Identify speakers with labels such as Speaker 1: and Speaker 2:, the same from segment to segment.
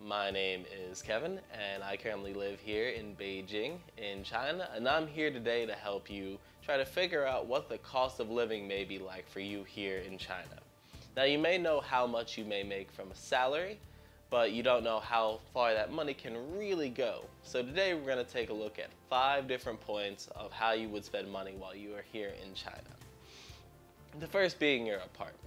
Speaker 1: My name is Kevin and I currently live here in Beijing in China, and I'm here today to help you try to figure out what the cost of living may be like for you here in China. Now, you may know how much you may make from a salary, but you don't know how far that money can really go. So today we're going to take a look at 5 different points of how you would spend money while you are here in China. The first being your apartment.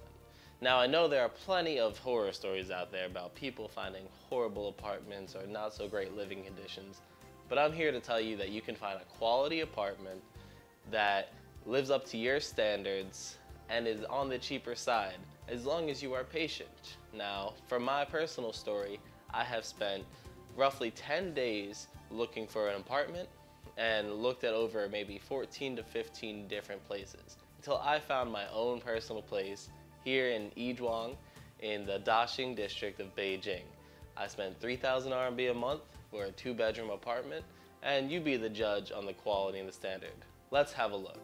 Speaker 1: Now, I know there are plenty of horror stories out there about people finding horrible apartments or not so great living conditions, but I'm here to tell you that you can find a quality apartment that lives up to your standards and is on the cheaper side, as long as you are patient. Now, for my personal story, I have spent roughly 10 days looking for an apartment and looked at over maybe 14 to 15 different places until I found my own personal place here in Yizhuang in the Daxing district of Beijing. I spent 3,000 RMB a month for a 2-bedroom apartment, and you be the judge on the quality and the standard. Let's have a look.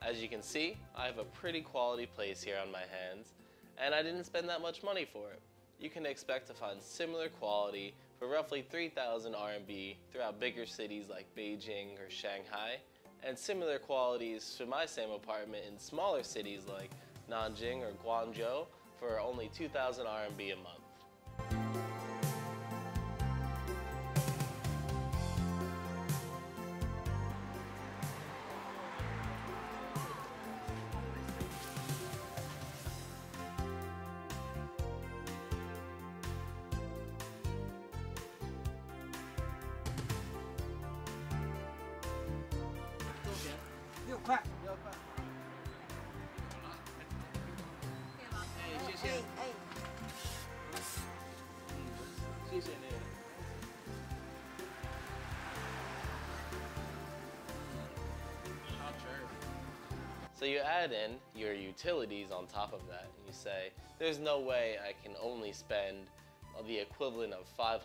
Speaker 1: As you can see, I have a pretty quality place here on my hands, and I didn't spend that much money for it. You can expect to find similar quality for roughly 3,000 RMB throughout bigger cities like Beijing or Shanghai, and similar qualities to my same apartment in smaller cities like Nanjing or Guangzhou for only 2,000 RMB a month. So you add in your utilities on top of that, and you say, there's no way I can only spend the equivalent of $500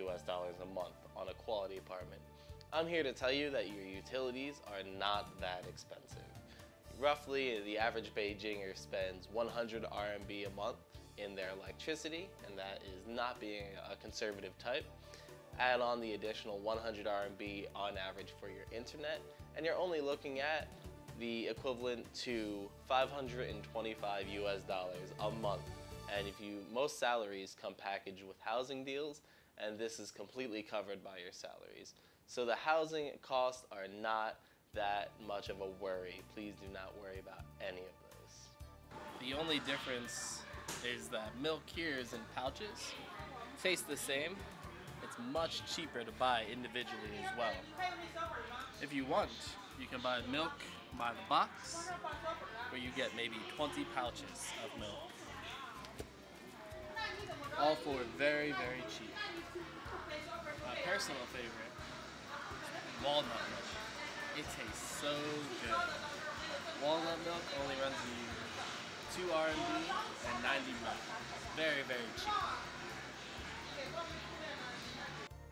Speaker 1: US a month on a quality apartment. I'm here to tell you that your utilities are not that expensive. Roughly, the average Beijinger spends 100 RMB a month in their electricity, and that is not being a conservative type. Add on the additional 100 RMB on average for your internet, and you're only looking at the equivalent to $525 US a month. And most salaries come packaged with housing deals, and this is completely covered by your salaries. So the housing costs are not that much of a worry. Please do not worry about any of those. The only difference is that milk here is in pouches. Tastes the same. It's much cheaper to buy individually as well. If you want, you can buy milk by the box, where you get maybe 20 pouches of milk. All for very, very cheap. My personal favorite, walnut milk. It tastes so good. Walnut milk only runs you 2 RMB and 90 milk. Very, very cheap.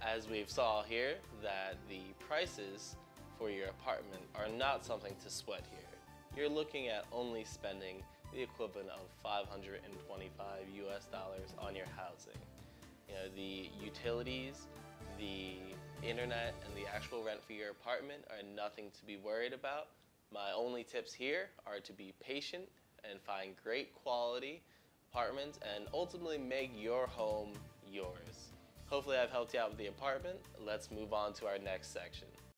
Speaker 1: As we've saw here, that the prices for your apartment are not something to sweat here. You're looking at only spending the equivalent of $525 US on your housing. You know, the utilities, the internet, and the actual rent for your apartment are nothing to be worried about. My only tips here are to be patient and find great quality apartments and ultimately make your home yours. Hopefully I've helped you out with the apartment. Let's move on to our next section.